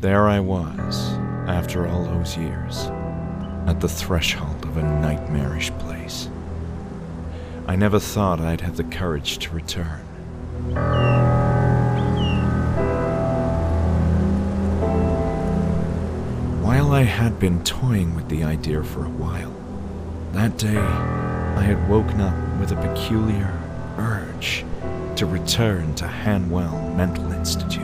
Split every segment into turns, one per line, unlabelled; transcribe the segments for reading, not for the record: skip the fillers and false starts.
There I was, after all those years, at the threshold of a nightmarish place. I never thought I'd have the courage to return. While I had been toying with the idea for a while, that day I had woken up with a peculiar urge to return to Hanwell Mental Institute.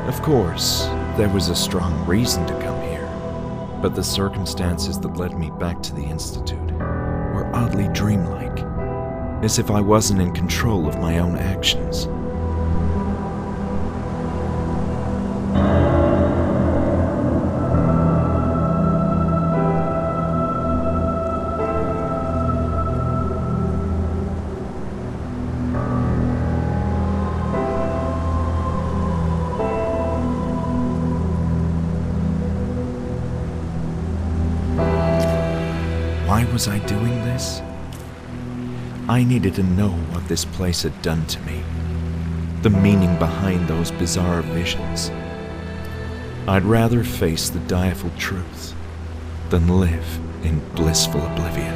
Of course, there was a strong reason to come here, but the circumstances that led me back to the Institute were oddly dreamlike, as if I wasn't in control of my own actions. Why was I doing this? I needed to know what this place had done to me, the meaning behind those bizarre visions. I'd rather face the direful truth than live in blissful oblivion.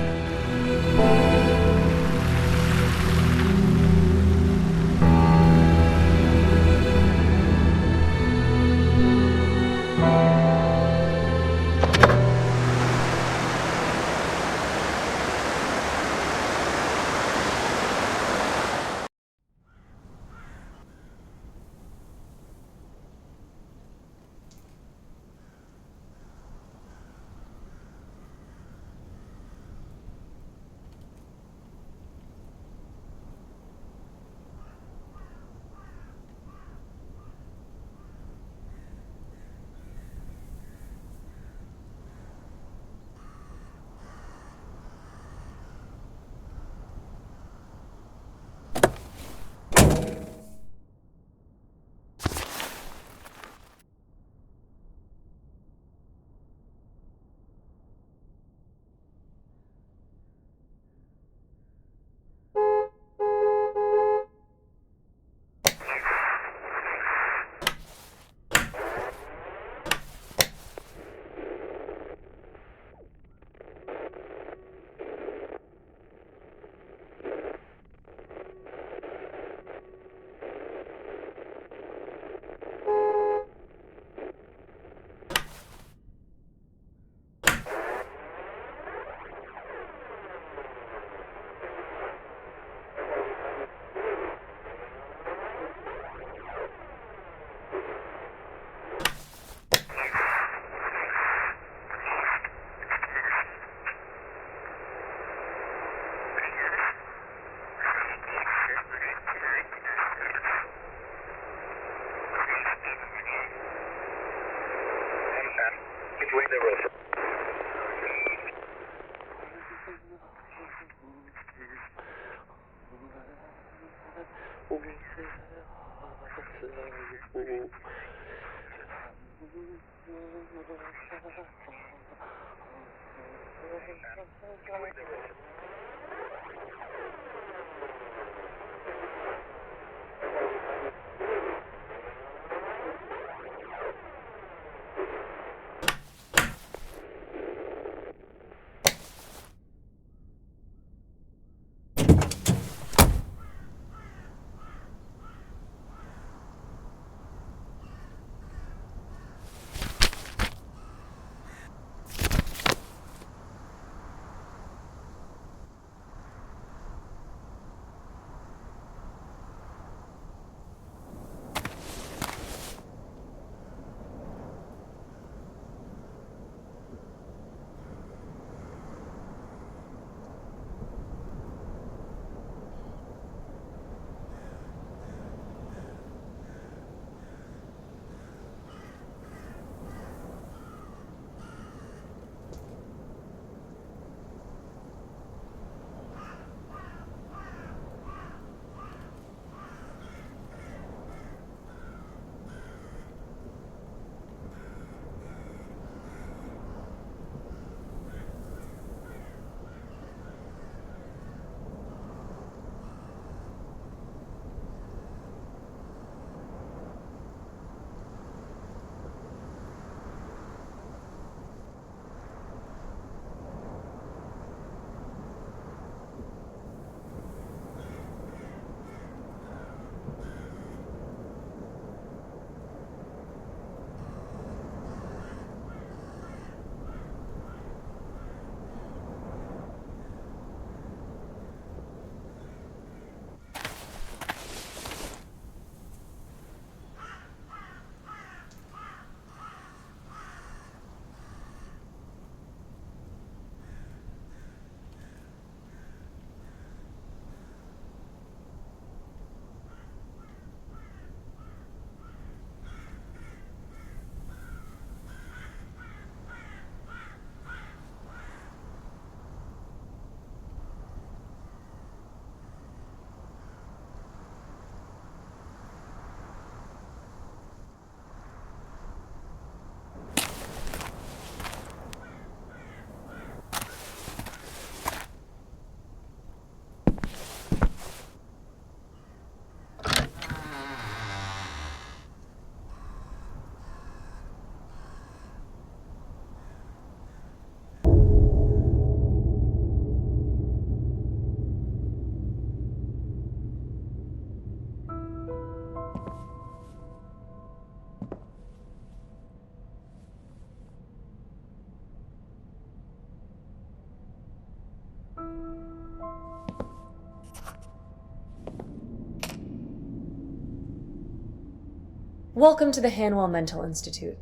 Welcome to the Hanwell Mental Institute.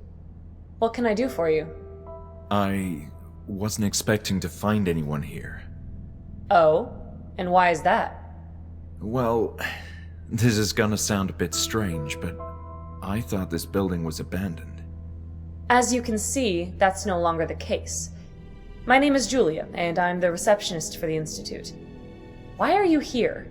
What can I do for you?
I wasn't expecting to find anyone here.
Oh? And why is that?
Well, this is gonna sound a bit strange, but I thought this building was abandoned.
As you can see, that's no longer the case. My name is Julia, and I'm the receptionist for the Institute. Why are you here?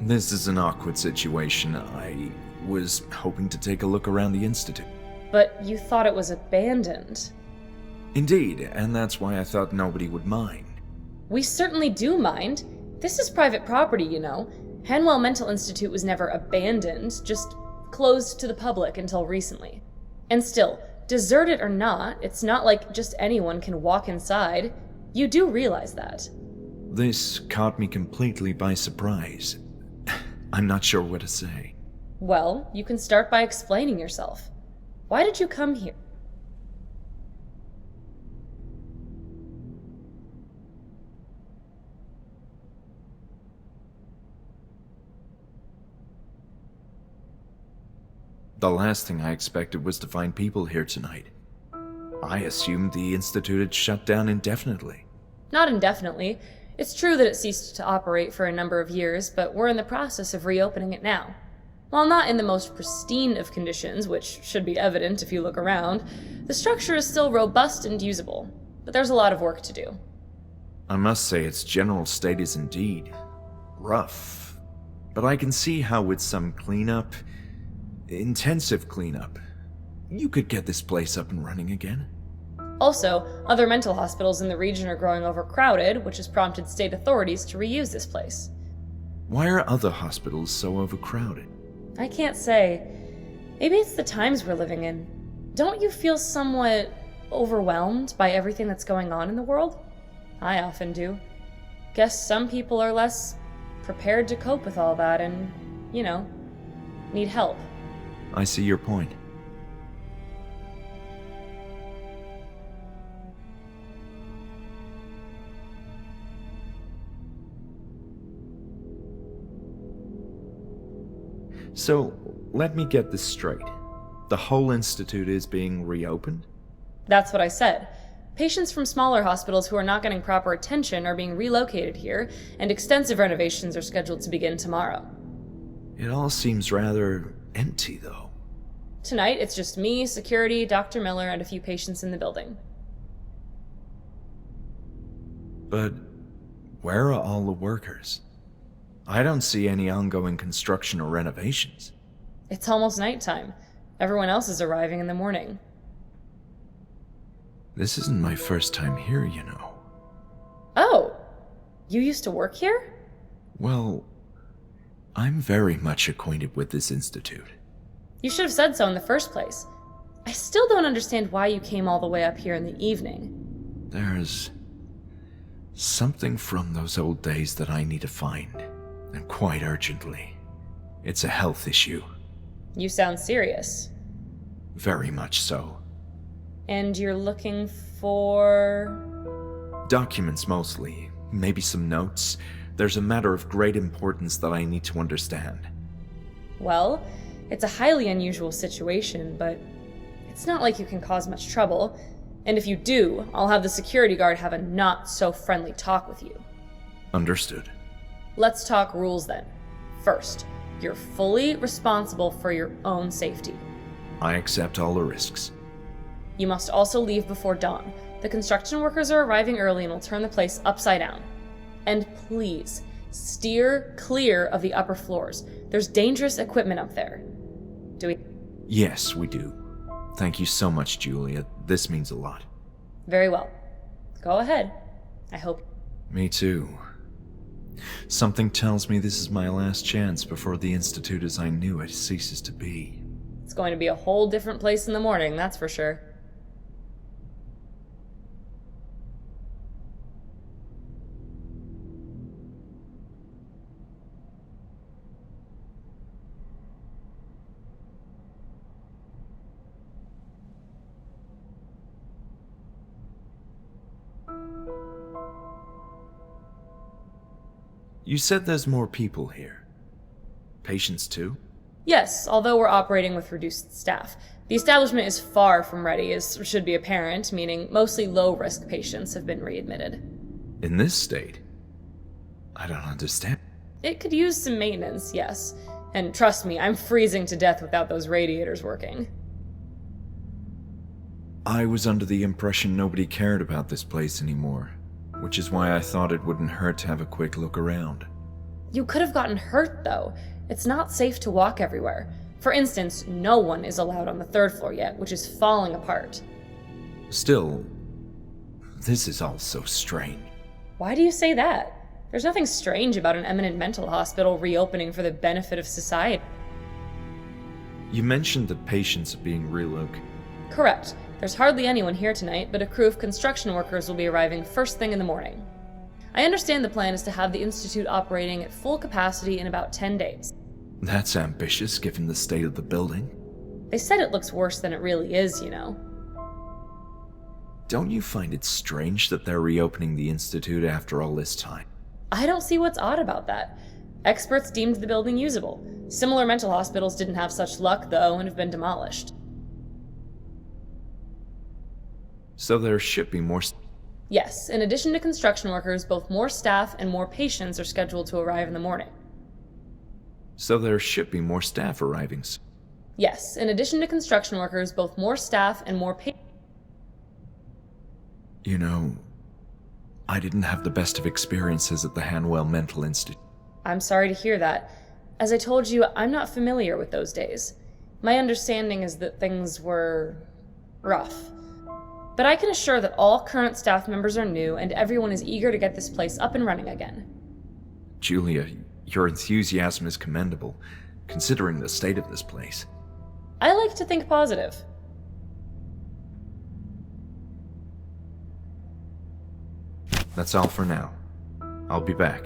This is an awkward situation. I was hoping to take a look around the Institute.
But you thought it was abandoned.
Indeed, and that's why I thought nobody would mind.
We certainly do mind. This is private property, you know. Hanwell Mental Institute was never abandoned, just closed to the public until recently. And still, deserted or not, it's not like just anyone can walk inside. You do realize that.
This caught me completely by surprise. I'm not sure what to say.
Well, you can start by explaining yourself. Why did you come here?
The last thing I expected was to find people here tonight. I assumed the Institute had shut down indefinitely.
Not indefinitely. It's true that it ceased to operate for a number of years, but we're in the process of reopening it now. While not in the most pristine of conditions, which should be evident if you look around, the structure is still robust and usable, but there's a lot of work to do.
I must say its general state is indeed rough, but I can see how with some cleanup, intensive cleanup, you could get this place up and running again.
Also, other mental hospitals in the region are growing overcrowded, which has prompted state authorities to reuse this place.
Why are other hospitals so overcrowded?
I can't say. Maybe it's the times we're living in. Don't you feel somewhat overwhelmed by everything that's going on in the world? I often do. Guess some people are less prepared to cope with all that and, need help.
I see your point. So, let me get this straight. The whole institute is being reopened?
That's what I said. Patients from smaller hospitals who are not getting proper attention are being relocated here, and extensive renovations are scheduled to begin tomorrow.
It all seems rather empty, though.
Tonight, it's just me, security, Dr. Miller, and a few patients in the building.
But where are all the workers? I don't see any ongoing construction or renovations.
It's almost nighttime. Everyone else is arriving in the morning.
This isn't my first time here, you know.
Oh! You used to work here?
Well, I'm very much acquainted with this institute.
You should have said so in the first place. I still don't understand why you came all the way up here in the evening.
There's something from those old days that I need to find, and quite urgently. It's a health issue.
You sound serious.
Very much so.
And you're looking for...
Documents mostly, maybe some notes. There's a matter of great importance that I need to understand.
Well, it's a highly unusual situation, but it's not like you can cause much trouble. And if you do, I'll have the security guard have a not-so-friendly talk with you.
Understood.
Let's talk rules then. First, you're fully responsible for your own safety.
I accept all the risks.
You must also leave before dawn. The construction workers are arriving early and will turn the place upside down. And please, steer clear of the upper floors. There's dangerous equipment up there. Do we?
Yes, we do. Thank you so much, Julia. This means a lot.
Very well. Go ahead. I hope.
Me too. Something tells me this is my last chance before the Institute as I knew it ceases to be.
It's going to be a whole different place in the morning, that's for sure.
You said there's more people here. Patients too?
Yes, although we're operating with reduced staff. The establishment is far from ready, as should be apparent, meaning mostly low-risk patients have been readmitted.
In this state? I don't understand.
It could use some maintenance, yes. And trust me, I'm freezing to death without those radiators working.
I was under the impression nobody cared about this place anymore, which is why I thought it wouldn't hurt to have a quick look around.
You could have gotten hurt, though. It's not safe to walk everywhere. For instance, no one is allowed on the 3rd floor yet, which is falling apart.
Still, this is all so strange.
Why do you say that? There's nothing strange about an eminent mental hospital reopening for the benefit of society.
You mentioned that patients are being relocated.
Correct. There's hardly anyone here tonight, but a crew of construction workers will be arriving first thing in the morning. I understand the plan is to have the institute operating at full capacity in about 10 days.
That's ambitious given the state of the building.
They said it looks worse than it really is, you know.
Don't you find it strange that they're reopening the institute after all this time?
I don't see what's odd about that. Experts deemed the building usable. Similar mental hospitals didn't have such luck, though, and have been demolished.
So there should be more...
Yes, in addition to construction workers, both more staff and more patients are scheduled to arrive in the morning.
So there should be more staff arriving.
Yes, in addition to construction workers, both more staff and more patients...
You know, I didn't have the best of experiences at the Hanwell Mental Institute.
I'm sorry to hear that. As I told you, I'm not familiar with those days. My understanding is that things were... rough. But I can assure that all current staff members are new and everyone is eager to get this place up and running again.
Julia, your enthusiasm is commendable, considering the state of this place.
I like to think positive.
That's all for now. I'll be back.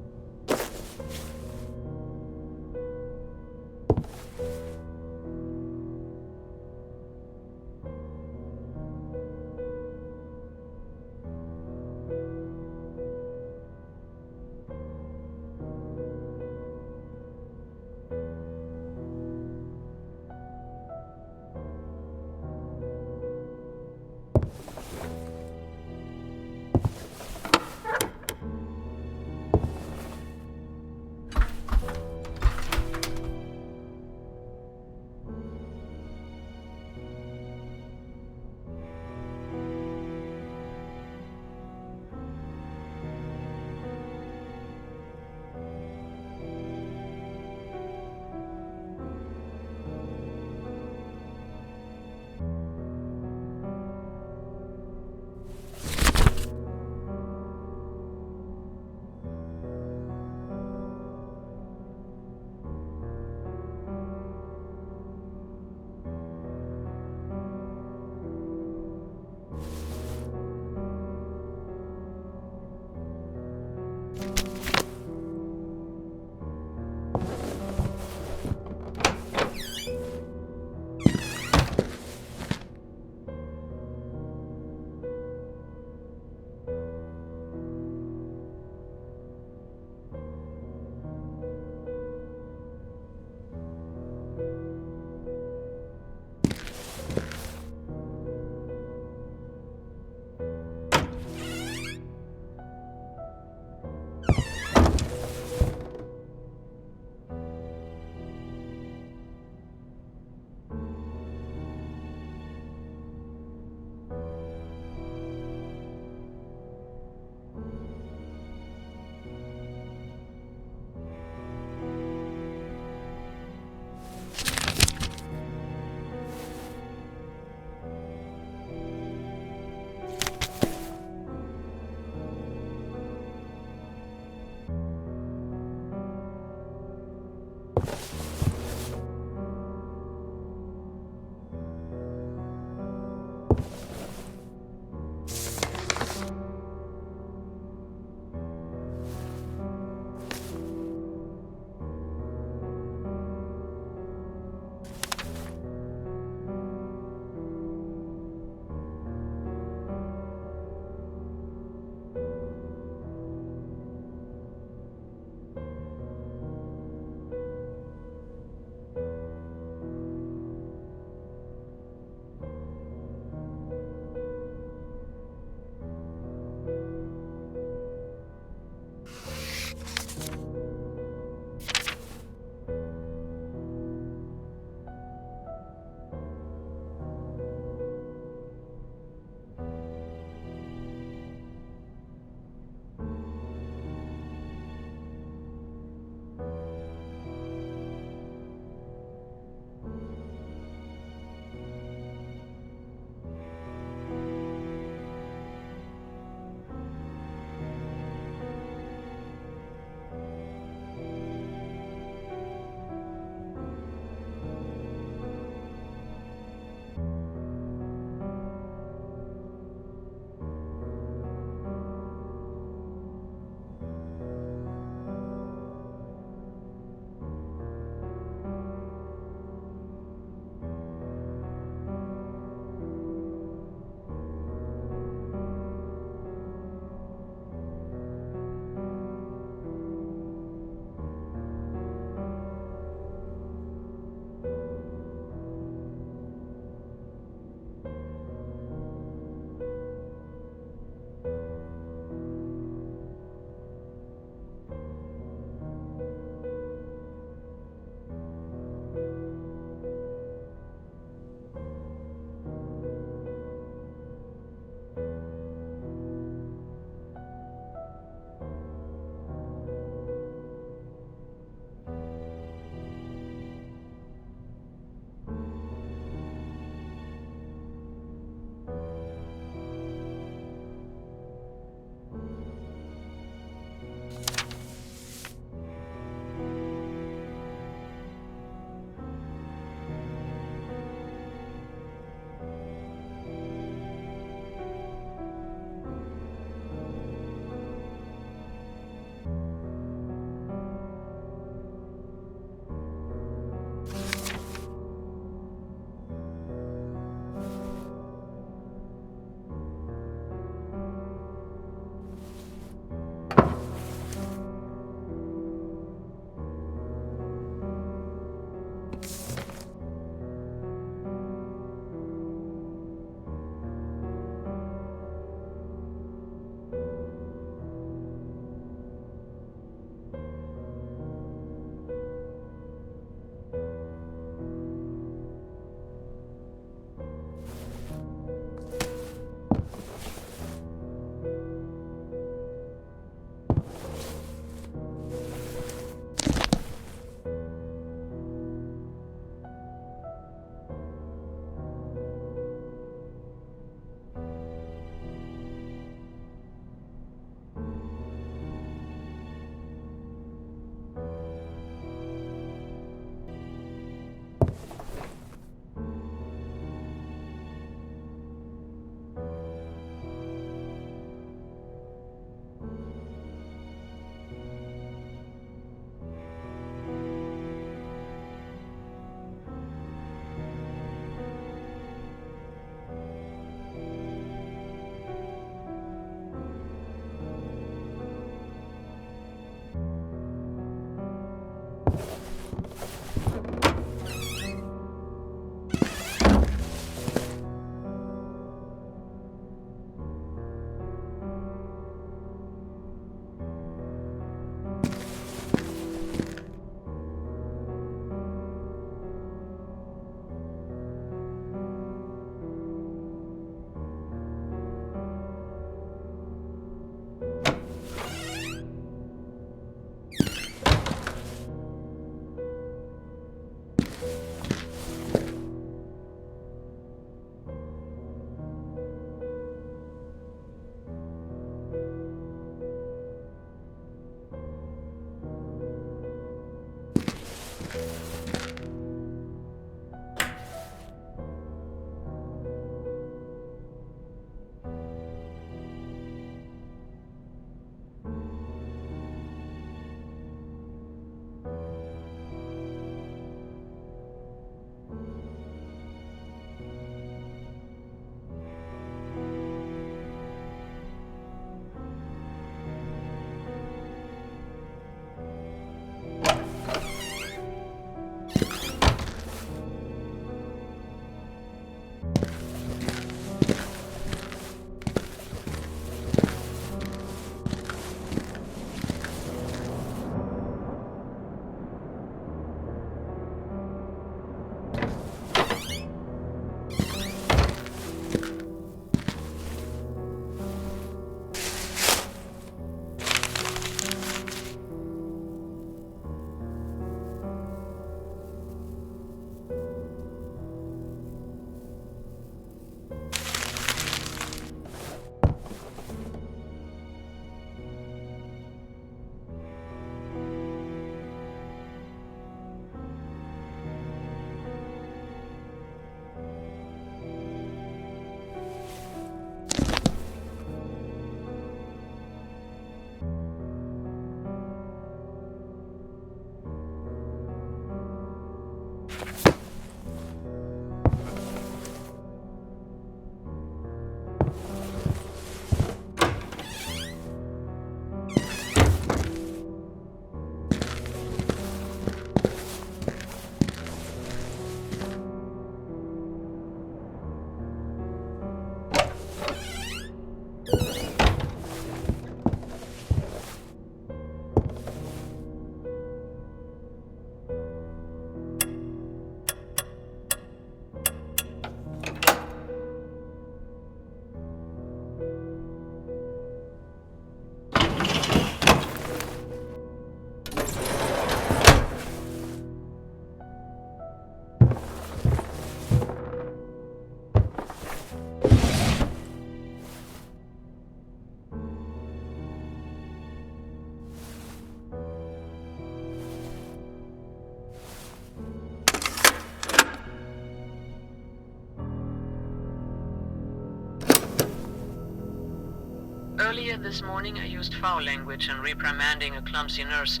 Earlier this morning I used foul language in reprimanding a clumsy nurse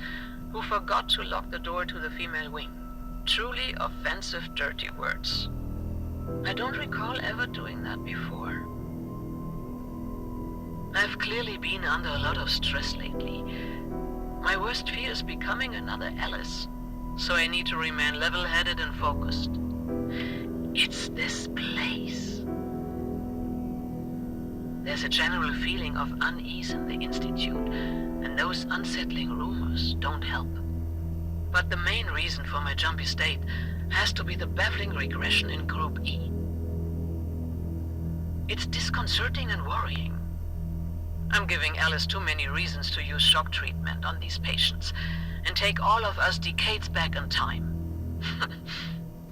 who forgot to lock the door to the female wing. Truly offensive, dirty words. I don't recall ever doing that before. I've clearly been under a lot of stress lately. My worst fear is becoming another Alice, so I need to remain level-headed and focused. It's this place. There's a general feeling of unease in the Institute, and those unsettling rumors don't help. But the main reason for my jumpy state has to be the baffling regression in Group E. It's disconcerting and worrying. I'm giving Alice too many reasons to use shock treatment on these patients and take all of us decades back in time.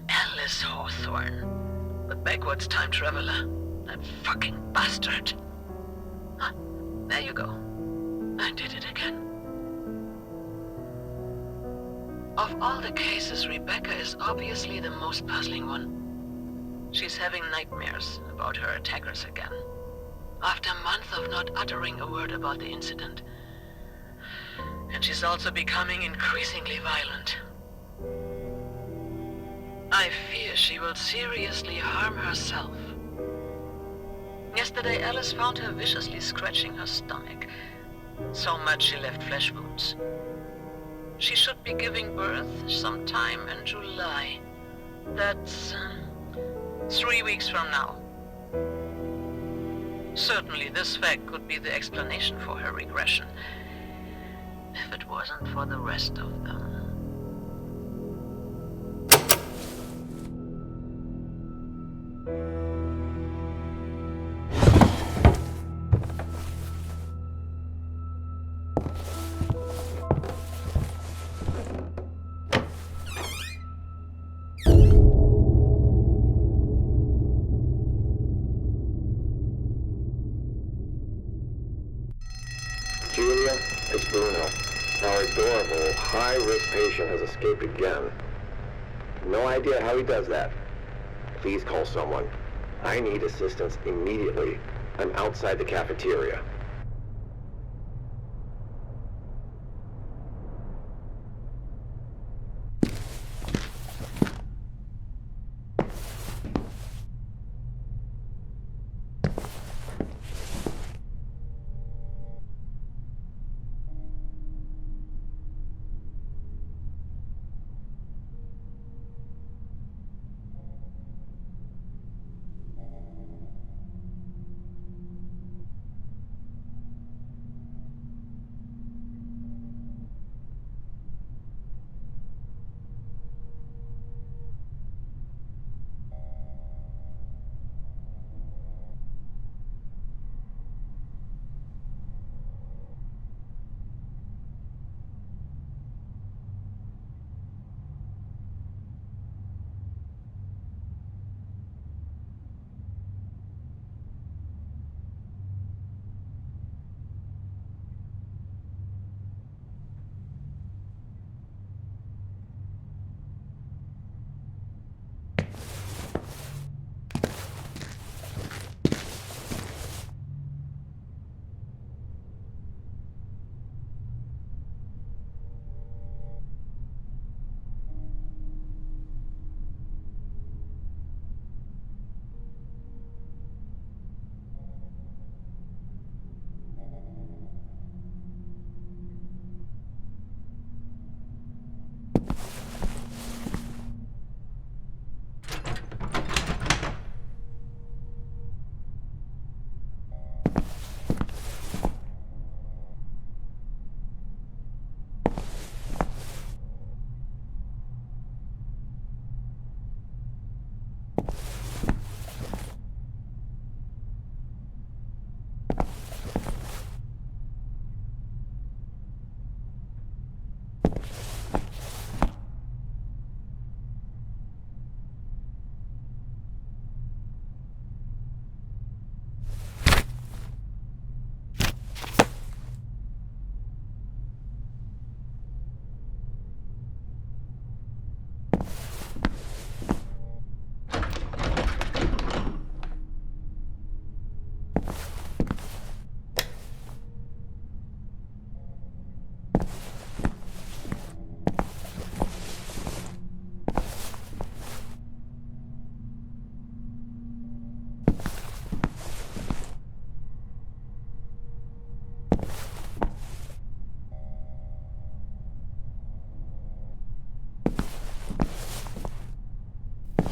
Alice Hawthorne, the backwards time traveler. That fucking bastard. Ah, there you go. I did it again. Of all the cases, Rebecca is obviously the most puzzling one. She's having nightmares about her attackers again. After months of not uttering a word about the incident. And she's also becoming increasingly violent. I fear she will seriously harm herself. Yesterday, Alice found her viciously scratching her stomach. So much she left flesh wounds. She should be giving birth sometime in July. That's 3 weeks from now. Certainly this fact could be the explanation for her regression, if it wasn't for the rest of them.
Julia, it's Bruno. Our adorable, high-risk patient has escaped again. No idea how he does that. Please call someone. I need assistance immediately. I'm outside the cafeteria.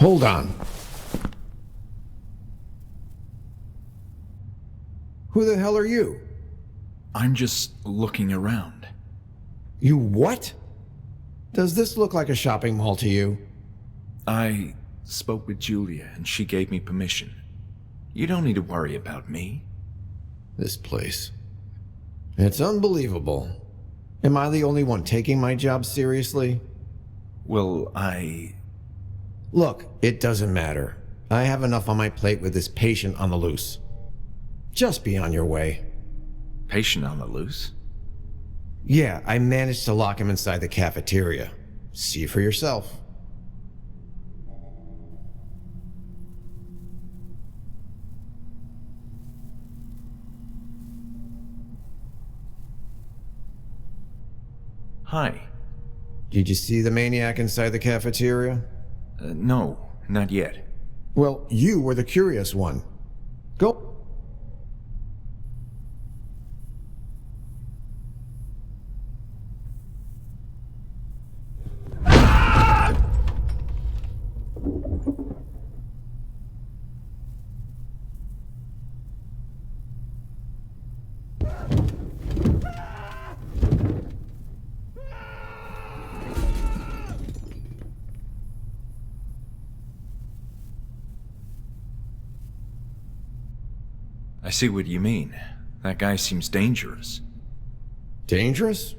Hold on. Who the hell are you?
I'm just looking around.
You what? Does this look like a shopping mall to you?
I spoke with Julia and she gave me permission. You don't need to worry about me.
This place. It's unbelievable. Am I the only one taking my job seriously?
Well,
Look, it doesn't matter. I have enough on my plate with this patient on the loose. Just be on your way.
Patient on the loose?
Yeah, I managed to lock him inside the cafeteria. See for yourself.
Hi.
Did you see the maniac inside the cafeteria?
No, not yet.
Well, you were the curious one. Go.
I see what you mean. That guy seems dangerous.
Dangerous?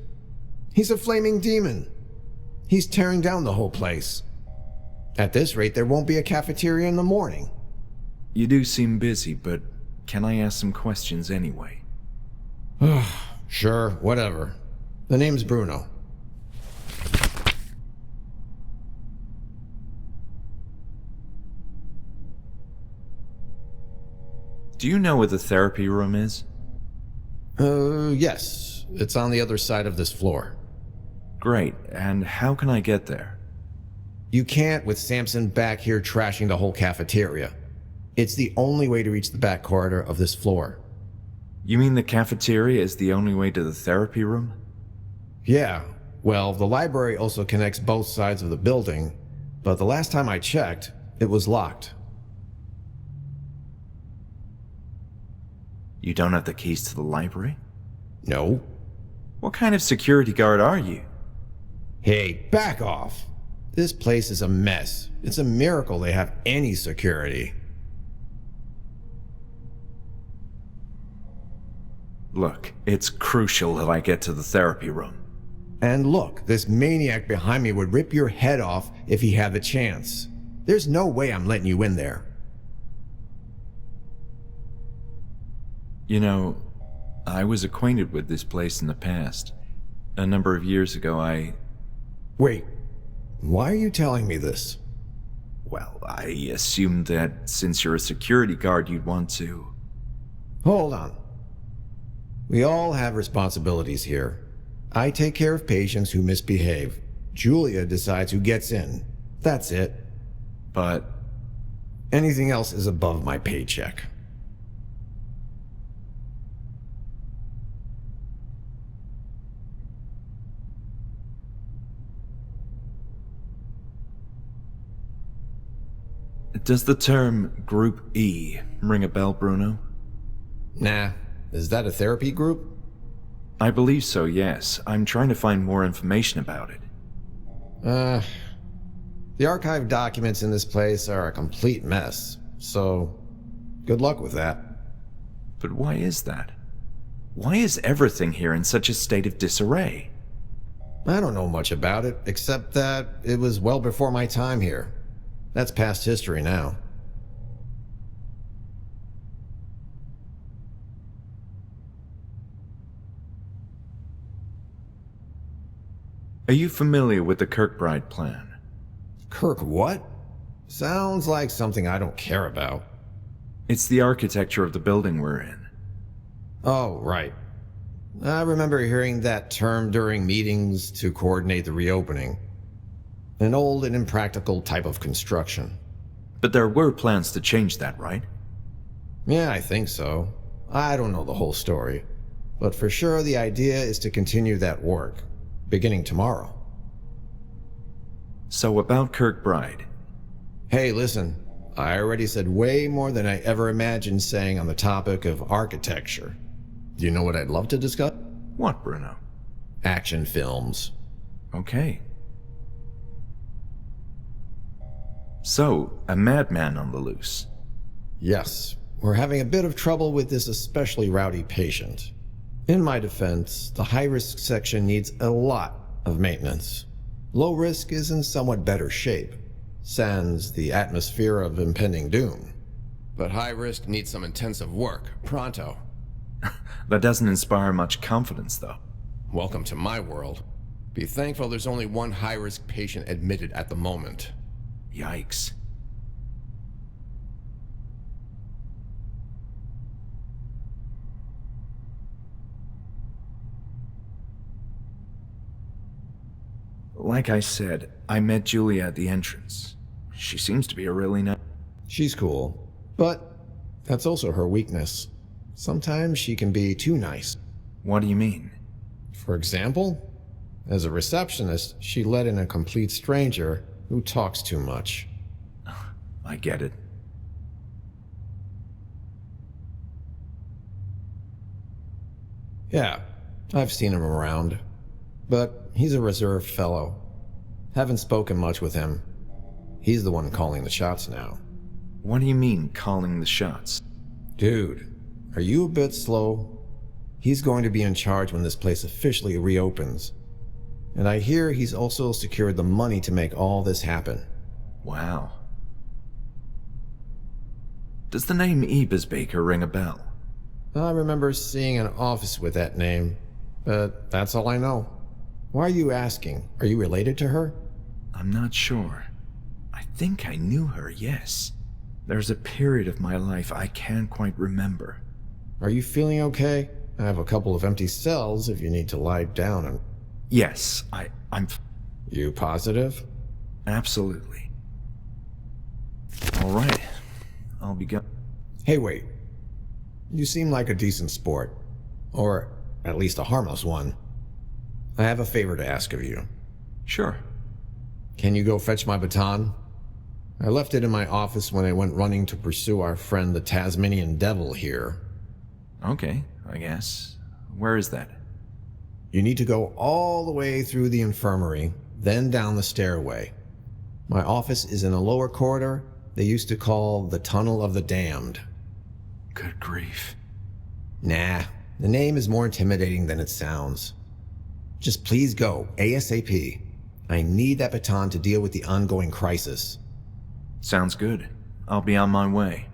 He's a flaming demon. He's tearing down the whole place. At this rate, there won't be a cafeteria in the morning.
You do seem busy, but can I ask some questions anyway?
Sure, whatever. The name's Bruno.
Do you know where the therapy room is?
Yes. It's on the other side of this floor.
Great, and how can I get there?
You can't with Samson back here trashing the whole cafeteria. It's the only way to reach the back corridor of this floor.
You mean the cafeteria is the only way to the therapy room?
Yeah, well, the library also connects both sides of the building, but the last time I checked, it was locked.
You don't have the keys to the library?
No.
What kind of security guard are you?
Hey, back off. This place is a mess. It's a miracle they have any security.
Look, it's crucial that I get to the therapy room.
And look, this maniac behind me would rip your head off if he had the chance. There's no way I'm letting you in there.
You know, I was acquainted with this place in the past. A number of years ago,
Wait, why are you telling me this?
Well, I assumed that since you're a security guard, you'd want to...
Hold on. We all have responsibilities here. I take care of patients who misbehave. Julia decides who gets in. That's it.
But...
Anything else is above my paycheck.
Does the term Group E ring a bell, Bruno?
Nah. Is that a therapy group?
I believe so, yes. I'm trying to find more information about it.
The archive documents in this place are a complete mess, so good luck with that.
But why is that? Why is everything here in such a state of disarray?
I don't know much about it, except that it was well before my time here. That's past history now.
Are you familiar with the Kirkbride plan?
Kirk what? Sounds like something I don't care about.
It's the architecture of the building we're in.
Oh, right. I remember hearing that term during meetings to coordinate the reopening. An old and impractical type of construction.
But there were plans to change that, right?
Yeah, I think so. I don't know the whole story. But for sure the idea is to continue that work, beginning tomorrow.
So about Kirkbride.
Hey, listen. I already said way more than I ever imagined saying on the topic of architecture. Do you know what I'd love to discuss?
What, Bruno?
Action films.
Okay. So, a madman on the loose.
Yes, we're having a bit of trouble with this especially rowdy patient. In my defense, the high-risk section needs a lot of maintenance. Low risk is in somewhat better shape, sans the atmosphere of impending doom. But high risk needs some intensive work, pronto.
That doesn't inspire much confidence, though.
Welcome to my world. Be thankful there's only one high-risk patient admitted at the moment.
Yikes. Like I said, I met Julia at the entrance. She seems to be a really nice...
She's cool, but that's also her weakness. Sometimes she can be too nice.
What do you mean?
For example, as a receptionist, she let in a complete stranger who talks too much.
I get it.
Yeah, I've seen him around. But he's a reserved fellow. Haven't spoken much with him. He's the one calling the shots now.
What do you mean, calling the shots?
Dude, are you a bit slow? He's going to be in charge when this place officially reopens. And I hear he's also secured the money to make all this happen.
Wow. Does the name Baker ring a bell?
I remember seeing an office with that name, but that's all I know. Why are you asking? Are you related to her?
I'm not sure. I think I knew her, yes. There's a period of my life I can't quite remember.
Are you feeling okay? I have a couple of empty cells if you need to lie down and...
Yes, I'm...
You positive?
Absolutely. All right. I'll be go...
Hey, wait. You seem like a decent sport. Or at least a harmless one. I have a favor to ask of you.
Sure.
Can you go fetch my baton? I left it in my office when I went running to pursue our friend the Tasmanian Devil here.
Okay, I guess. Where is that?
You need to go all the way through the infirmary, then down the stairway. My office is in a lower corridor they used to call the Tunnel of the Damned.
Good grief.
Nah, the name is more intimidating than it sounds. Just please go, ASAP. I need that baton to deal with the ongoing crisis.
Sounds good. I'll be on my way.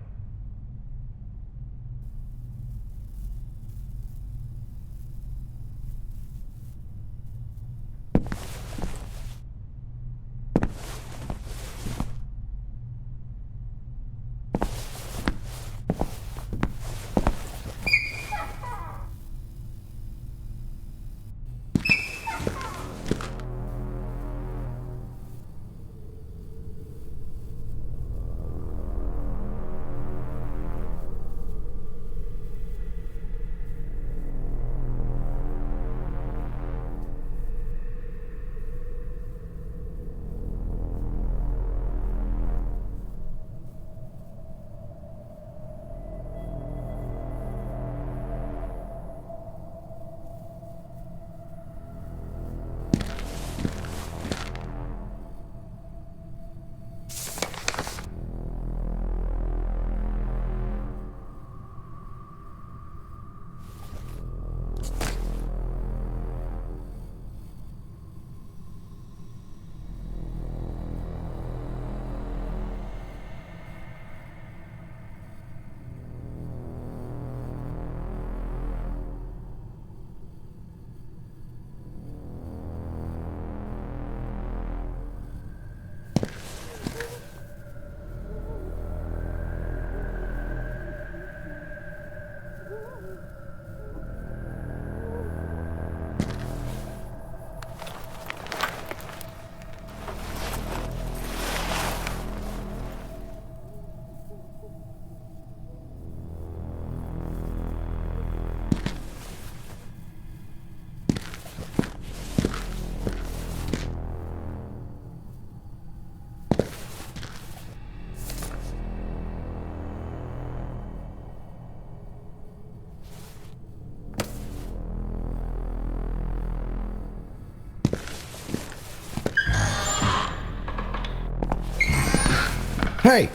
Hey!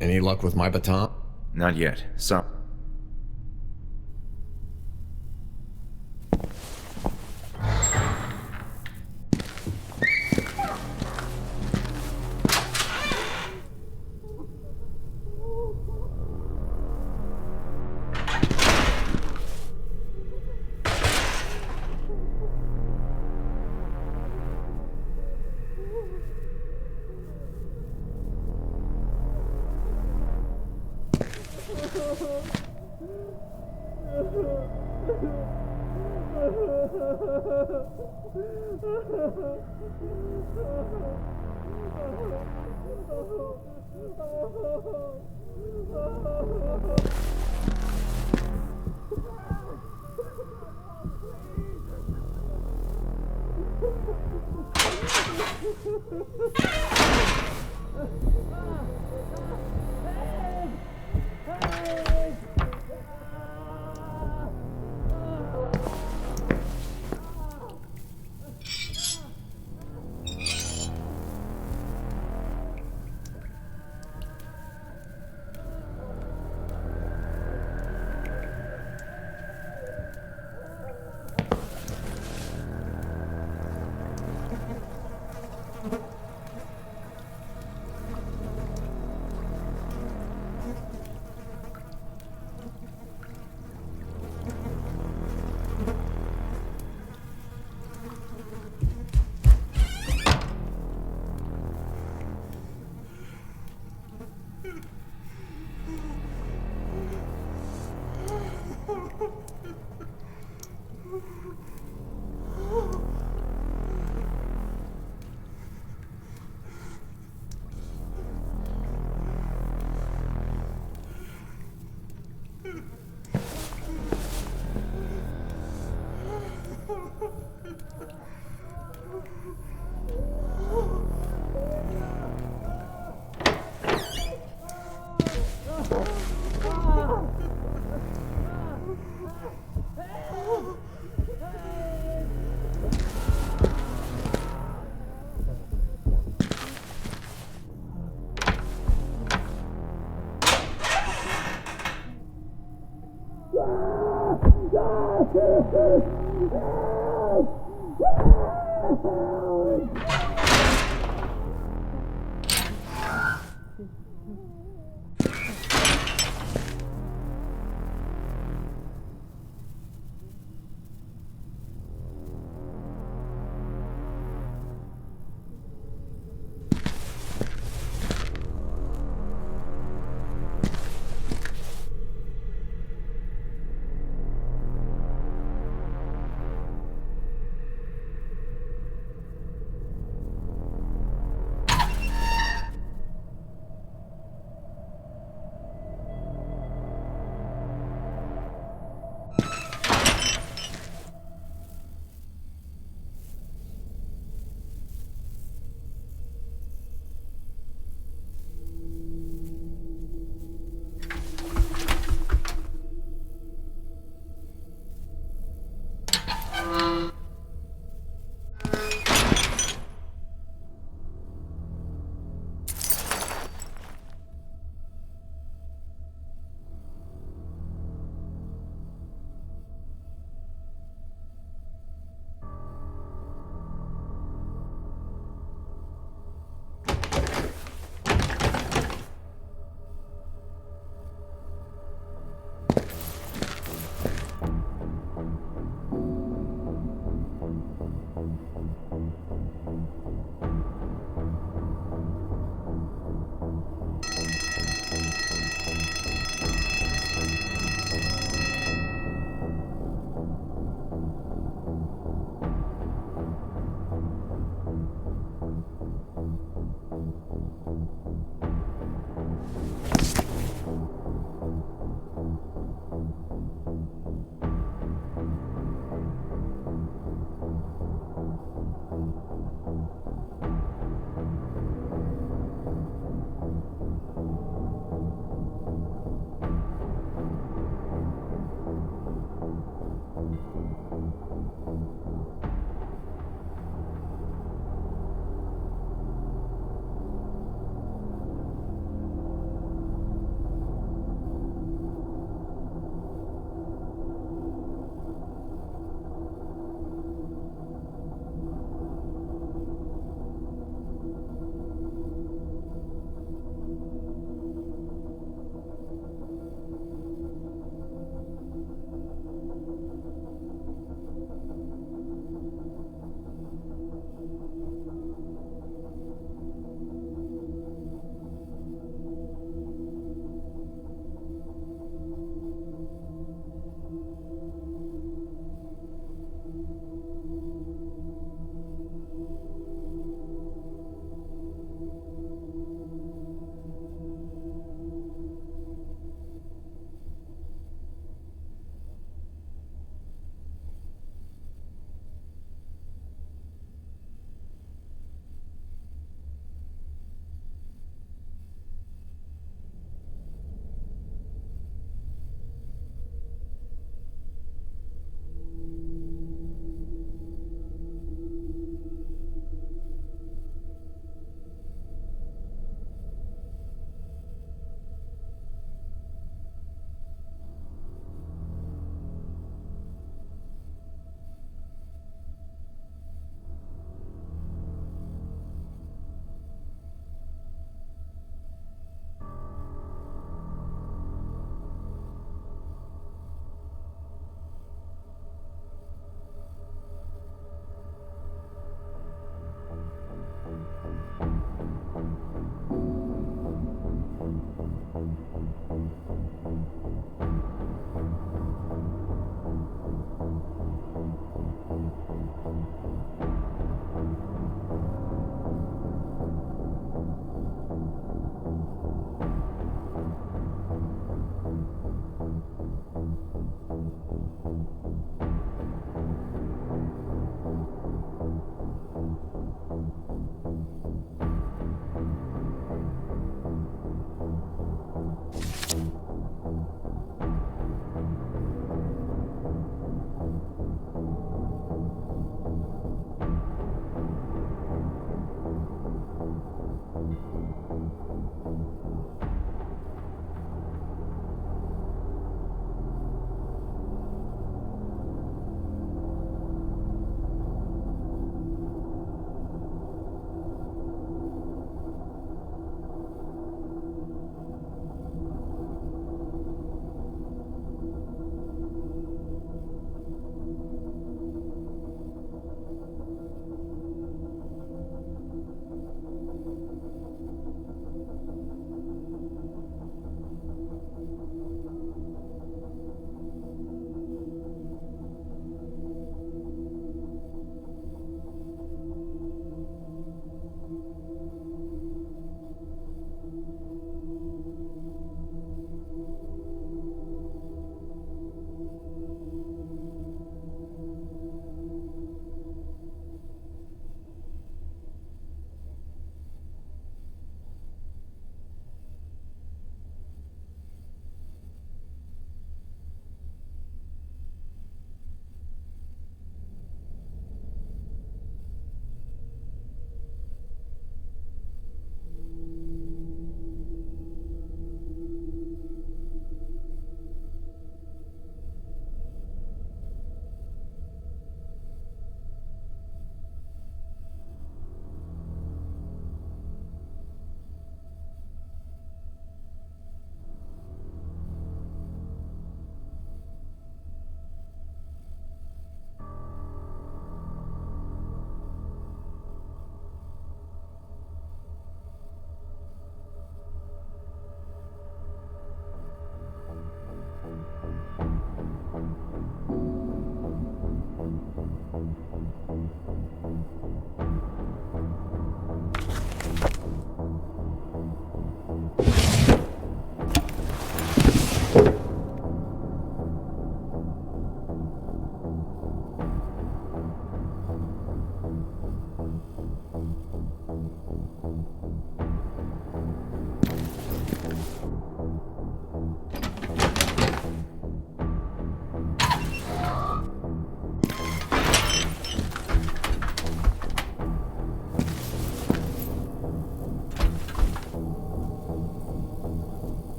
Any luck with my baton?
Not yet. So...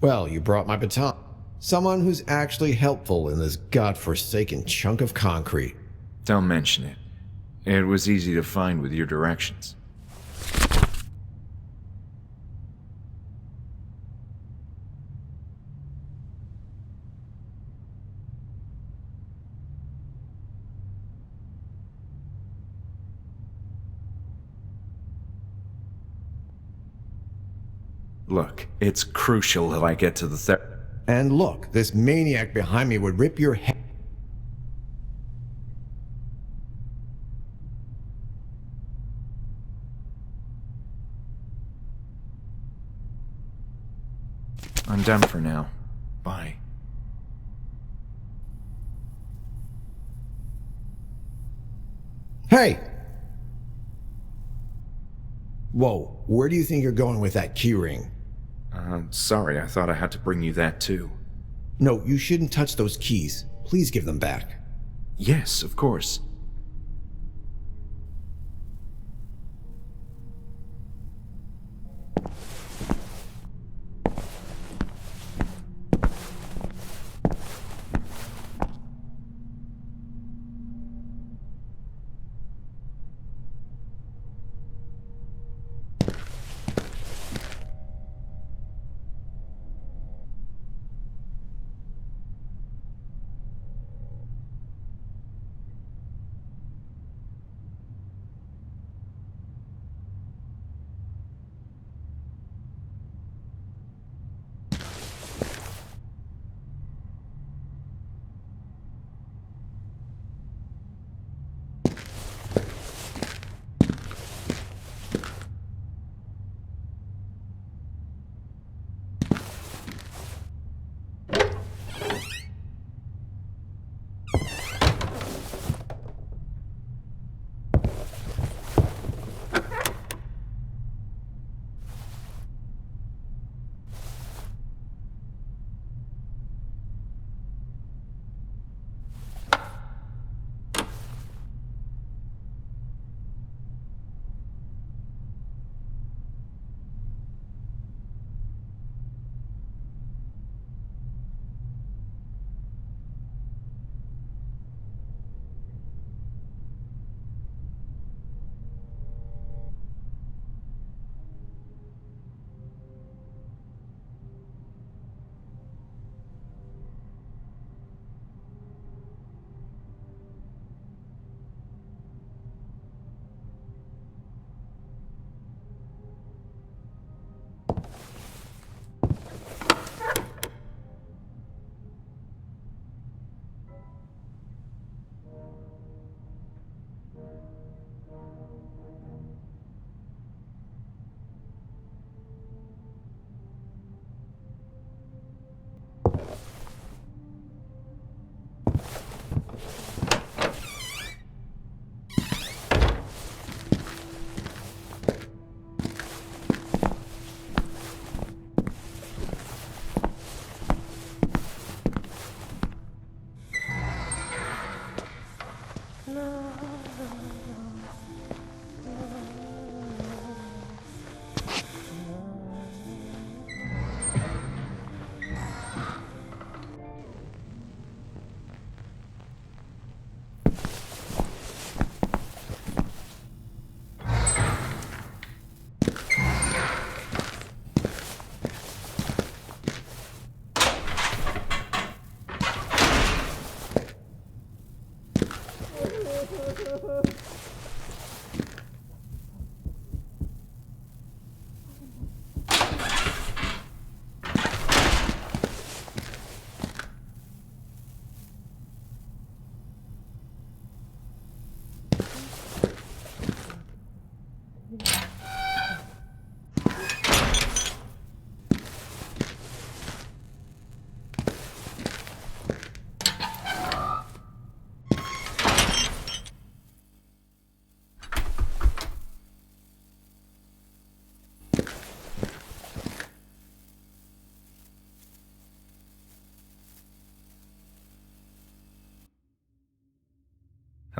Well, you brought my baton. Someone who's actually helpful in this godforsaken chunk of concrete.
Don't mention it. It was easy to find with your directions. Look, it's crucial that I get to the
And look, this maniac behind me would rip your head.
I'm done for now. Bye.
Hey! Whoa, where do you think you're going with that keyring?
Sorry, I thought I had to bring you that too.
No, you shouldn't touch those keys. Please give them back.
Yes, of course.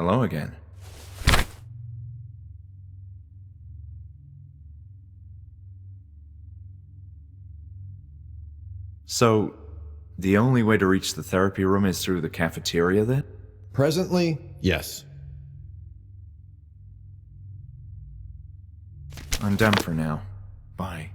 Hello again. So, the only way to reach the therapy room is through the cafeteria then?
Presently, yes.
I'm done for now. Bye.